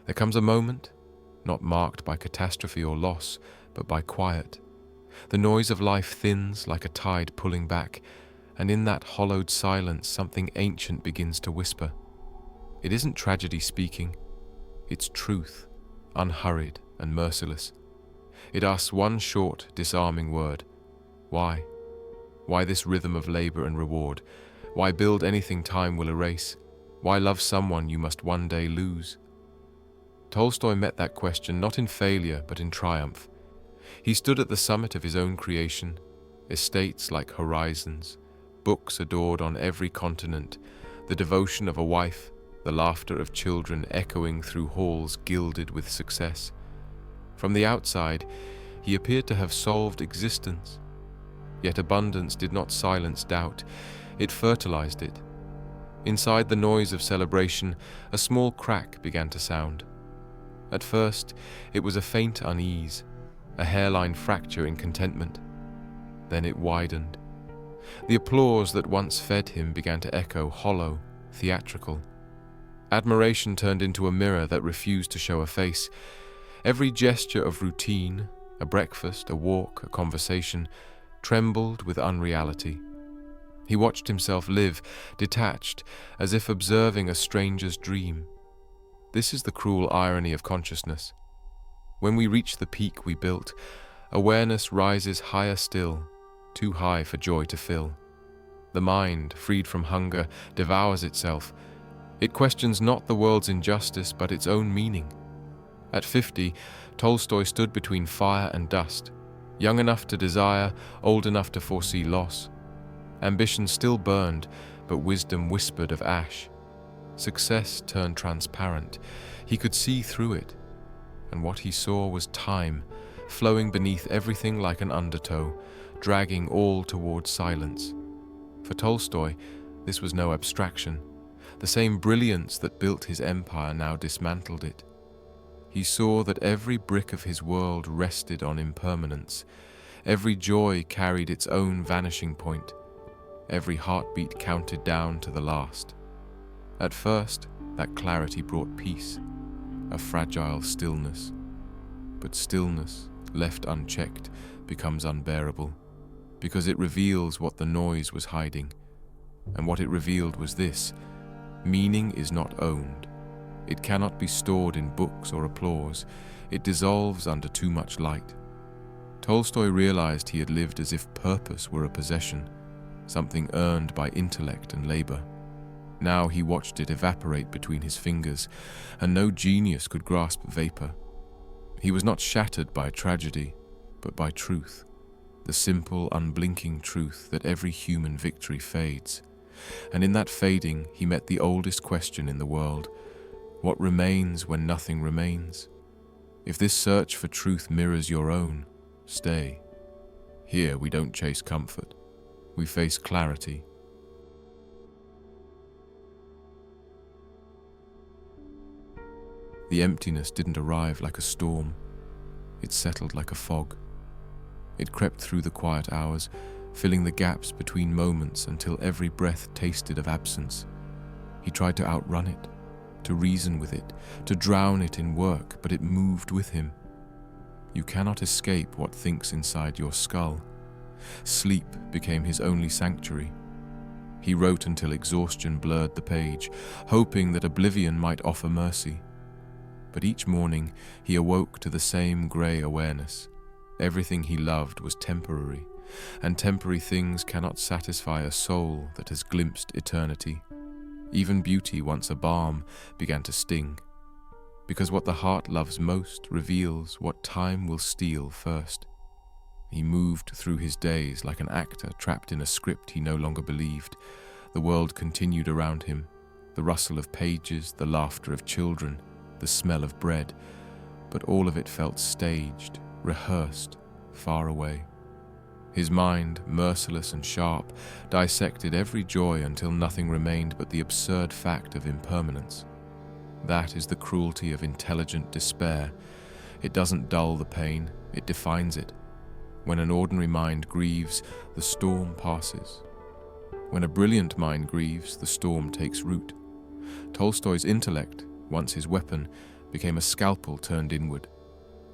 There comes a moment, not marked by catastrophe or loss, but by quiet. The noise of life thins like a tide pulling back, and in that hollowed silence something ancient begins to whisper. It isn't tragedy speaking, it's truth, unhurried and merciless. It asks one short, disarming word. Why? Why this rhythm of labor and reward? Why build anything time will erase? Why love someone you must one day lose? Tolstoy met that question not in failure but in triumph. He stood at the summit of his own creation, estates like horizons, books adored on every continent, the devotion of a wife, the laughter of children echoing through halls gilded with success. From the outside, he appeared to have solved existence. Yet abundance did not silence doubt, it fertilized it. Inside the noise of celebration, a small crack began to sound. At first, it was a faint unease, a hairline fracture in contentment. Then it widened. The applause that once fed him began to echo hollow, theatrical. Admiration turned into a mirror that refused to show a face. Every gesture of routine, a breakfast, a walk, a conversation, trembled with unreality. He watched himself live, detached, as if observing a stranger's dream. This is the cruel irony of consciousness. When we reach the peak we built, awareness rises higher still, too high for joy to fill. The mind, freed from hunger, devours itself. It questions not the world's injustice, but its own meaning. At 50, Tolstoy stood between fire and dust, young enough to desire, old enough to foresee loss. Ambition still burned, but wisdom whispered of ash. Success turned transparent. He could see through it, and what he saw was time, flowing beneath everything like an undertow, dragging all towards silence. For Tolstoy, this was no abstraction. The same brilliance that built his empire now dismantled it. He saw that every brick of his world rested on impermanence. Every joy carried its own vanishing point. Every heartbeat counted down to the last. At first, that clarity brought peace, a fragile stillness. But stillness, left unchecked, becomes unbearable, because it reveals what the noise was hiding. And what it revealed was this: meaning is not owned. It cannot be stored in books or applause. It dissolves under too much light. Tolstoy realized he had lived as if purpose were a possession, something earned by intellect and labor. Now he watched it evaporate between his fingers, and no genius could grasp vapor. He was not shattered by tragedy, but by truth, the simple, unblinking truth that every human victory fades. And in that fading, he met the oldest question in the world: what remains when nothing remains? If this search for truth mirrors your own, stay. Here we don't chase comfort, we face clarity. The emptiness didn't arrive like a storm. It settled like a fog. It crept through the quiet hours, filling the gaps between moments until every breath tasted of absence. He tried to outrun it, to reason with it, to drown it in work, but it moved with him. You cannot escape what thinks inside your skull. Sleep became his only sanctuary. He wrote until exhaustion blurred the page, hoping that oblivion might offer mercy. But each morning he awoke to the same grey awareness. Everything he loved was temporary, and temporary things cannot satisfy a soul that has glimpsed eternity. Even beauty, once a balm, began to sting, because what the heart loves most reveals what time will steal first. He moved through his days like an actor trapped in a script he no longer believed. The world continued around him, the rustle of pages, the laughter of children, the smell of bread, but all of it felt staged, rehearsed, far away. His mind, merciless and sharp, dissected every joy until nothing remained but the absurd fact of impermanence. That is the cruelty of intelligent despair. It doesn't dull the pain, it defines it. When an ordinary mind grieves, the storm passes. When a brilliant mind grieves, the storm takes root. Tolstoy's intellect, once his weapon, became a scalpel turned inward.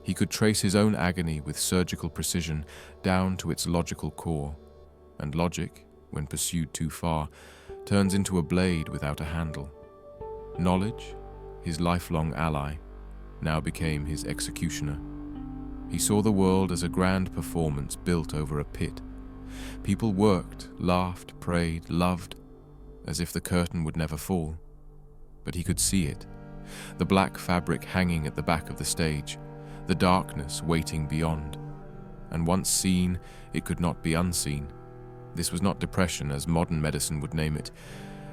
He could trace his own agony with surgical precision down to its logical core, and logic, when pursued too far, turns into a blade without a handle. Knowledge, his lifelong ally, now became his executioner. He saw the world as a grand performance built over a pit. People worked, laughed, prayed, loved, as if the curtain would never fall. But he could see it, the black fabric hanging at the back of the stage, the darkness waiting beyond. And once seen, it could not be unseen. This was not depression, as modern medicine would name it.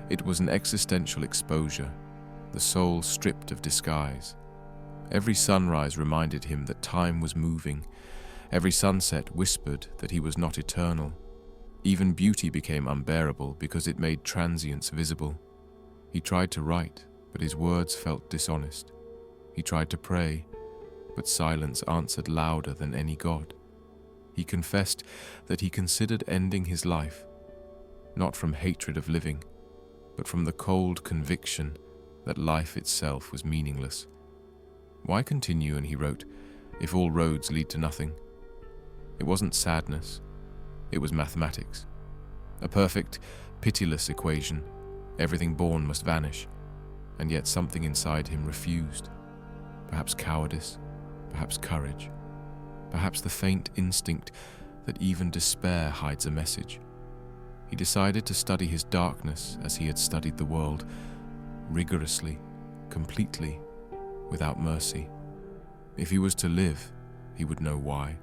It was an existential exposure, the soul stripped of disguise. Every sunrise reminded him that time was moving. Every sunset whispered that he was not eternal. Even beauty became unbearable because it made transience visible. He tried to write, but his words felt dishonest. He tried to pray, but silence answered louder than any god. He confessed that he considered ending his life, not from hatred of living, but from the cold conviction that life itself was meaningless. Why continue, and he wrote, if all roads lead to nothing? It wasn't sadness, it was mathematics. A perfect, pitiless equation. Everything born must vanish, and yet something inside him refused. Perhaps cowardice, perhaps courage, perhaps the faint instinct that even despair hides a message. He decided to study his darkness as he had studied the world, rigorously, completely, without mercy. If he was to live, he would know why.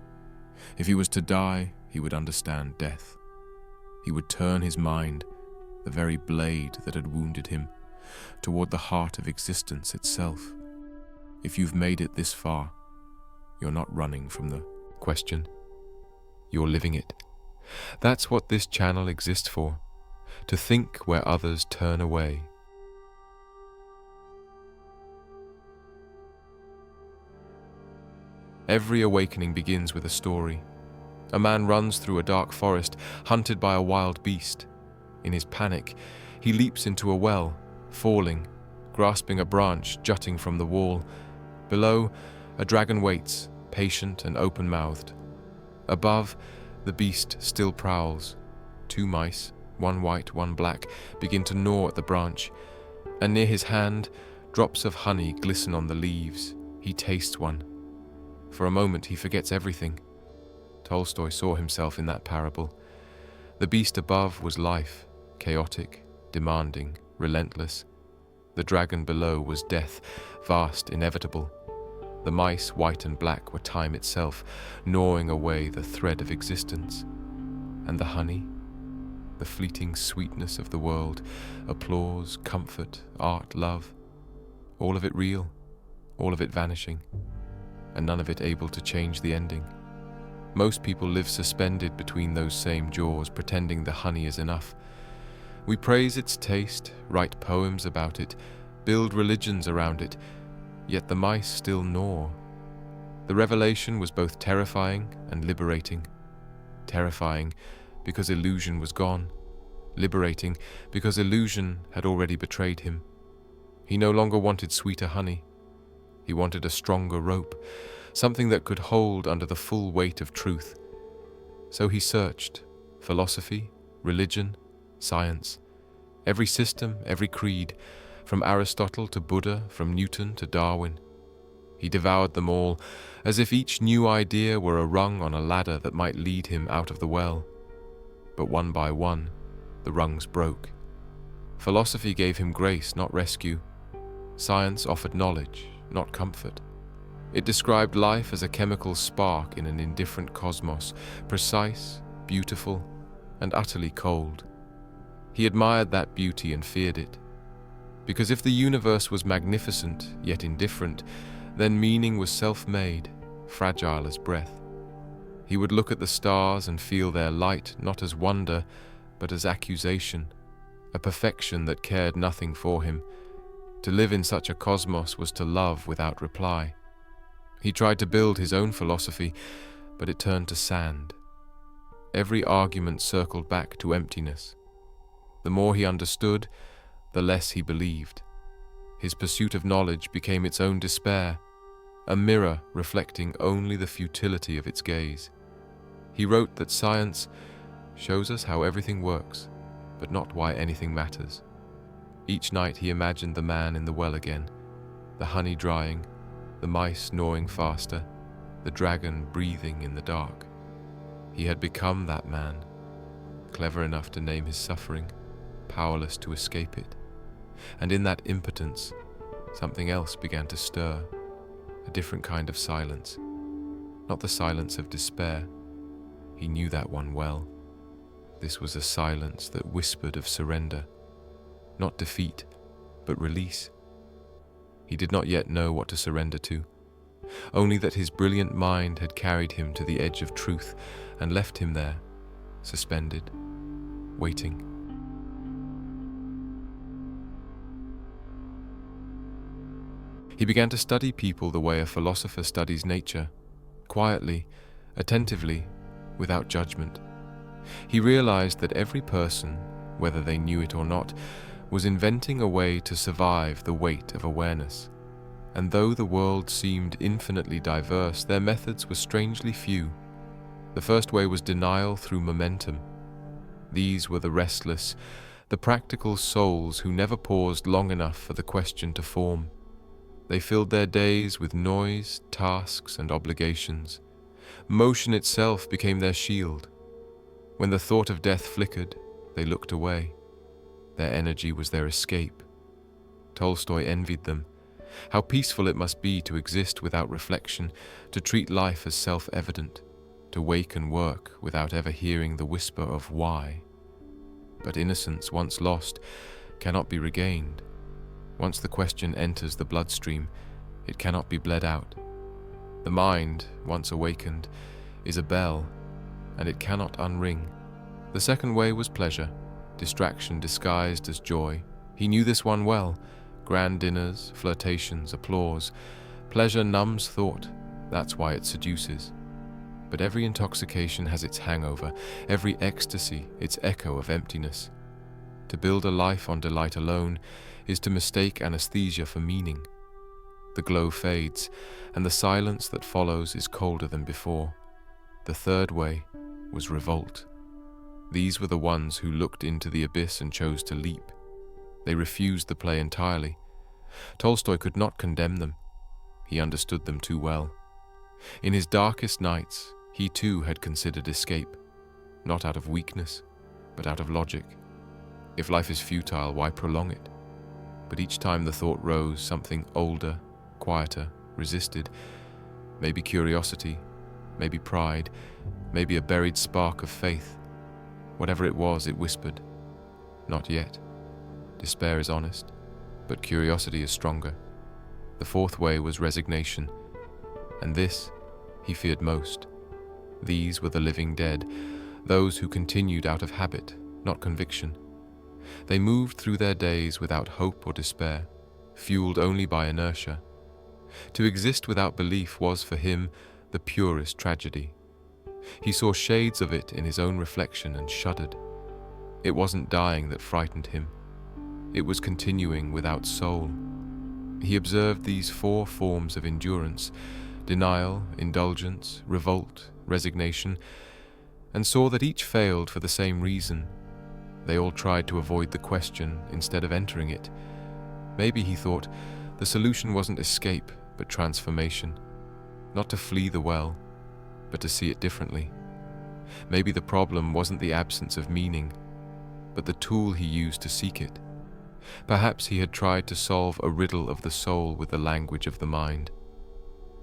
If he was to die, he would understand death. He would turn his mind, the very blade that had wounded him, toward the heart of existence itself. If you've made it this far, you're not running from the question. You're living it. That's what this channel exists for, to think where others turn away. Every awakening begins with a story. A man runs through a dark forest, hunted by a wild beast. In his panic, he leaps into a well, falling, grasping a branch jutting from the wall. Below, a dragon waits, patient and open-mouthed. Above, the beast still prowls. Two mice, one white, one black, begin to gnaw at the branch, and near his hand, drops of honey glisten on the leaves. He tastes one. For a moment he forgets everything. Tolstoy saw himself in that parable. The beast above was life, chaotic, demanding, relentless. The dragon below was death, vast, inevitable. The mice, white and black, were time itself, gnawing away the thread of existence. And the honey? The fleeting sweetness of the world, applause, comfort, art, love. All of it real, all of it vanishing, and none of it able to change the ending. Most people live suspended between those same jaws, pretending the honey is enough. We praise its taste, write poems about it, build religions around it, yet the mice still gnaw. The revelation was both terrifying and liberating. Terrifying because illusion was gone, liberating because illusion had already betrayed him. He no longer wanted sweeter honey. He wanted a stronger rope, something that could hold under the full weight of truth. So he searched philosophy, religion, science, every system, every creed, from Aristotle to Buddha, from Newton to Darwin. He devoured them all, as if each new idea were a rung on a ladder that might lead him out of the well. But one by one, the rungs broke. Philosophy gave him grace, not rescue. Science offered knowledge, not comfort. It described life as a chemical spark in an indifferent cosmos, precise, beautiful, and utterly cold. He admired that beauty and feared it. Because if the universe was magnificent, yet indifferent, then meaning was self-made, fragile as breath. He would look at the stars and feel their light not as wonder, but as accusation, a perfection that cared nothing for him. To live in such a cosmos was to love without reply. He tried to build his own philosophy, but it turned to sand. Every argument circled back to emptiness. The more he understood, the less he believed. His pursuit of knowledge became its own despair, a mirror reflecting only the futility of its gaze. He wrote that science shows us how everything works, but not why anything matters. Each night he imagined the man in the well again, the honey drying, the mice gnawing faster, the dragon breathing in the dark. He had become that man, clever enough to name his suffering, powerless to escape it. And in that impotence, something else began to stir, a different kind of silence. Not the silence of despair. He knew that one well. This was a silence that whispered of surrender, not defeat, but release. He did not yet know what to surrender to, only that his brilliant mind had carried him to the edge of truth and left him there, suspended, waiting. He began to study people the way a philosopher studies nature, quietly, attentively, without judgment. He realized that every person, whether they knew it or not, was inventing a way to survive the weight of awareness. And though the world seemed infinitely diverse, their methods were strangely few. The first way was denial through momentum. These were the restless, the practical souls who never paused long enough for the question to form. They filled their days with noise, tasks, and obligations. Motion itself became their shield. When the thought of death flickered, they looked away. Their energy was their escape. Tolstoy envied them. How peaceful it must be to exist without reflection, to treat life as self-evident, to wake and work without ever hearing the whisper of why. But innocence, once lost, cannot be regained. Once the question enters the bloodstream, it cannot be bled out. The mind, once awakened, is a bell, and it cannot unring. The second way was pleasure, distraction disguised as joy. He knew this one well. Grand dinners, flirtations, applause. Pleasure numbs thought, that's why it seduces. But every intoxication has its hangover, every ecstasy its echo of emptiness. To build a life on delight alone is to mistake anesthesia for meaning. The glow fades, and the silence that follows is colder than before. The third way was revolt. These were the ones who looked into the abyss and chose to leap. They refused the play entirely. Tolstoy could not condemn them. He understood them too well. In his darkest nights, he too had considered escape, not out of weakness, but out of logic. If life is futile, why prolong it? But each time the thought rose, something older, quieter, resisted. Maybe curiosity, maybe pride, maybe a buried spark of faith. Whatever it was, it whispered, "Not yet." Despair is honest, but curiosity is stronger. The fourth way was resignation, and this he feared most. These were the living dead, those who continued out of habit, not conviction. They moved through their days without hope or despair, fueled only by inertia. To exist without belief was for him the purest tragedy. He saw shades of it in his own reflection and shuddered. It wasn't dying that frightened him. It was continuing without soul. He observed these four forms of endurance: denial, indulgence, revolt, resignation, and saw that each failed for the same reason. They all tried to avoid the question instead of entering it. Maybe, he thought, the solution wasn't escape, but transformation. Not to flee the well, but to see it differently. Maybe the problem wasn't the absence of meaning, but the tool he used to seek it. Perhaps he had tried to solve a riddle of the soul with the language of the mind.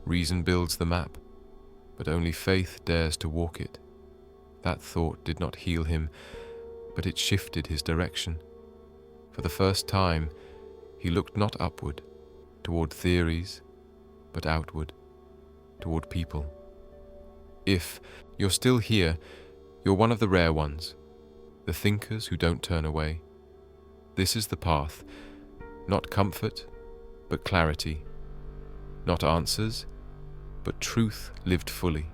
Reason builds the map, but only faith dares to walk it. That thought did not heal him, but it shifted his direction. For the first time, he looked not upward, toward theories, but outward, toward people. If you're still here, you're one of the rare ones, the thinkers who don't turn away. This is the path, not comfort, but clarity, not answers, but truth lived fully.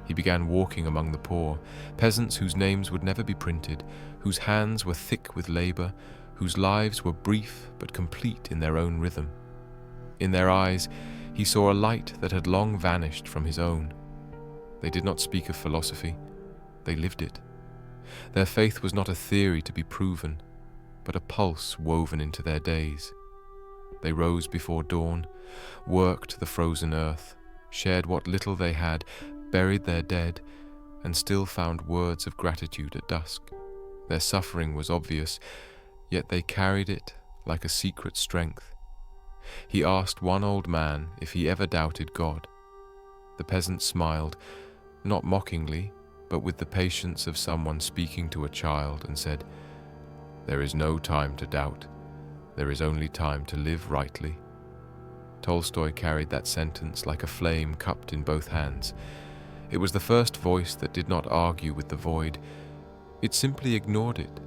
He He began walking among the poor, peasants whose names would never be printed, whose hands were thick with labor, whose lives were brief but complete in their own rhythm. In their eyes, he saw a light that had long vanished from his own. They did not speak of philosophy, they lived it. Their faith was not a theory to be proven, but a pulse woven into their days. They rose before dawn, worked the frozen earth, shared what little they had, buried their dead, and still found words of gratitude at dusk. Their suffering was obvious, yet they carried it like a secret strength. He asked one old man if he ever doubted God. The peasant smiled, not mockingly, but with the patience of someone speaking to a child, and said, "There is no time to doubt. There is only time to live rightly." Tolstoy carried that sentence like a flame cupped in both hands. It was the first voice that did not argue with the void. It simply ignored it.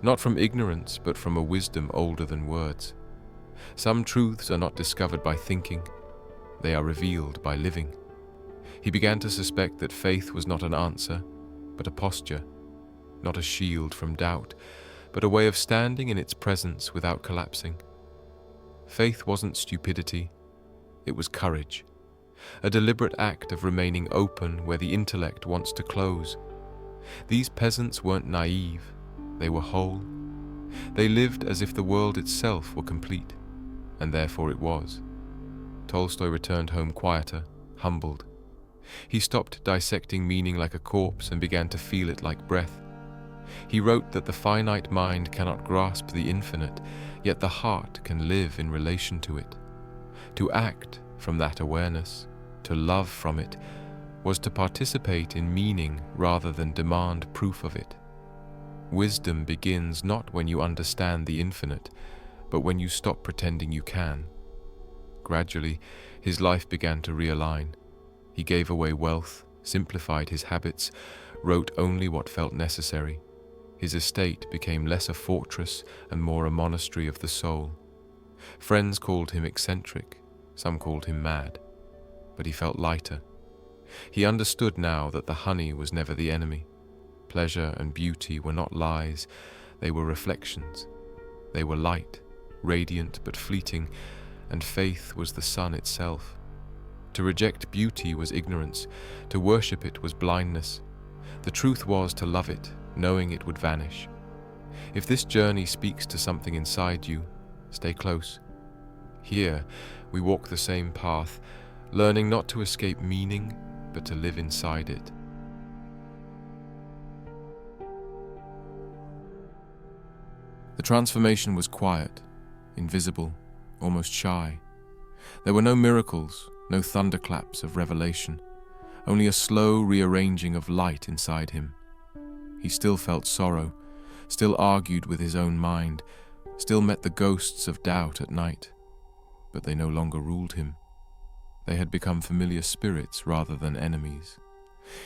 Not from ignorance, but from a wisdom older than words. Some truths are not discovered by thinking. They are revealed by living. He began to suspect that faith was not an answer, but a posture, not a shield from doubt, but a way of standing in its presence without collapsing. Faith wasn't stupidity, it was courage, a deliberate act of remaining open where the intellect wants to close. These peasants weren't naive, they were whole. They lived as if the world itself were complete, and therefore it was. Tolstoy returned home quieter, humbled. He stopped dissecting meaning like a corpse and began to feel it like breath. He wrote that the finite mind cannot grasp the infinite, yet the heart can live in relation to it. To act from that awareness, to love from it, was to participate in meaning rather than demand proof of it. Wisdom begins not when you understand the infinite, but when you stop pretending you can. Gradually, his life began to realign. He gave away wealth, simplified his habits, wrote only what felt necessary. His estate became less a fortress and more a monastery of the soul. Friends called him eccentric, some called him mad, but he felt lighter. He understood now that the honey was never the enemy. Pleasure and beauty were not lies, they were reflections. They were light, radiant but fleeting, and faith was the sun itself. To reject beauty was ignorance, to worship it was blindness. The truth was to love it, knowing it would vanish. If this journey speaks to something inside you, stay close. Here, we walk the same path, learning not to escape meaning, but to live inside it. The transformation was quiet, invisible, almost shy. There were no miracles, no thunderclaps of revelation, only a slow rearranging of light inside him. He still felt sorrow, still argued with his own mind, still met the ghosts of doubt at night, but they no longer ruled him. They had become familiar spirits rather than enemies.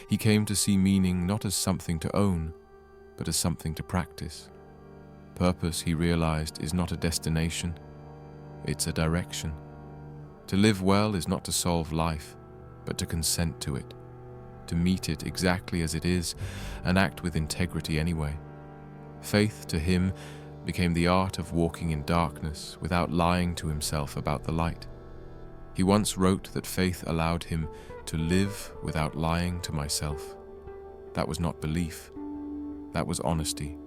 He came to see meaning not as something to own, but as something to practice. Purpose, he realized, is not a destination, it's a direction. To live well is not to solve life, but to consent to it, to meet it exactly as it is and act with integrity anyway. Faith to him became the art of walking in darkness without lying to himself about the light. He once wrote that faith allowed him to live without lying to myself. That was not belief, that was honesty.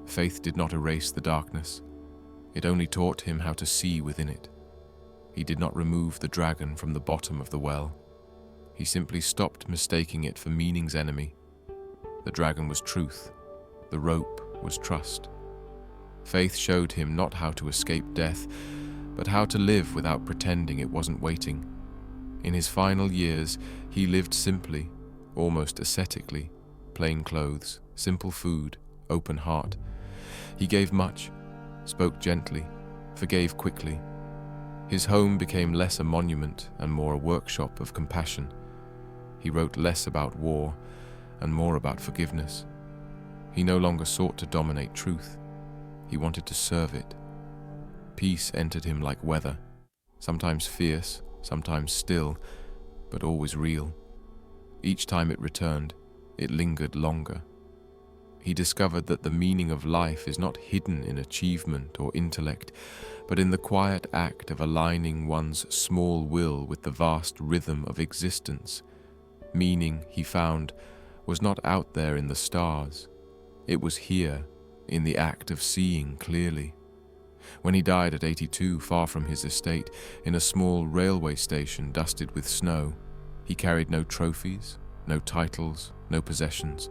Faith did not erase the darkness, it only taught him how to see within it. He did not remove the dragon from the bottom of the well. He simply stopped mistaking it for meaning's enemy. The dragon was truth. The rope was trust. Faith showed him not how to escape death, but how to live without pretending it wasn't waiting. In his final years, he lived simply, almost ascetically, plain clothes, simple food, open heart. He gave much, spoke gently, forgave quickly. His home became less a monument and more a workshop of compassion. He wrote less about war and more about forgiveness. He no longer sought to dominate truth. He wanted to serve it. Peace entered him like weather, sometimes fierce, sometimes still, but always real. Each time it returned, it lingered longer. He discovered that the meaning of life is not hidden in achievement or intellect, but in the quiet act of aligning one's small will with the vast rhythm of existence. Meaning, he found, was not out there in the stars. It was here, in the act of seeing clearly. When he died at 82, far from his estate, in a small railway station dusted with snow, he carried no trophies, no titles, no possessions.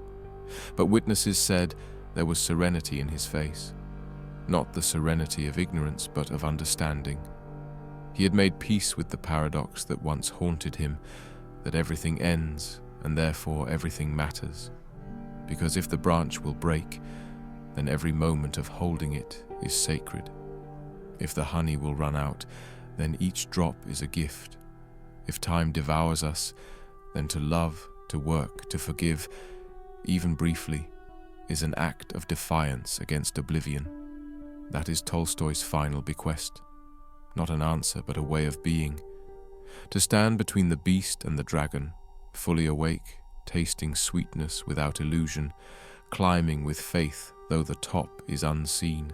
But witnesses said there was serenity in his face. Not the serenity of ignorance, but of understanding. He had made peace with the paradox that once haunted him, that everything ends, and therefore everything matters. Because if the branch will break, then every moment of holding it is sacred. If the honey will run out, then each drop is a gift. If time devours us, then to love, to work, to forgive, even briefly, is an act of defiance against oblivion. That is Tolstoy's final bequest. Not an answer, but a way of being. To stand between the beast and the dragon, fully awake, tasting sweetness without illusion, climbing with faith though the top is unseen.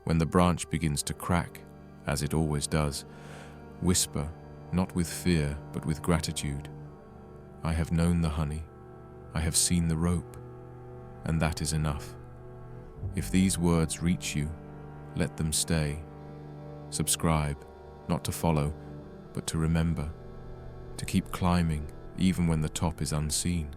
When the branch begins to crack, as it always does, whisper, not with fear, but with gratitude, "I have known the honey, I have seen the rope, and that is enough." If these words reach you, let them stay. Subscribe, not to follow, but to remember, to keep climbing even when the top is unseen.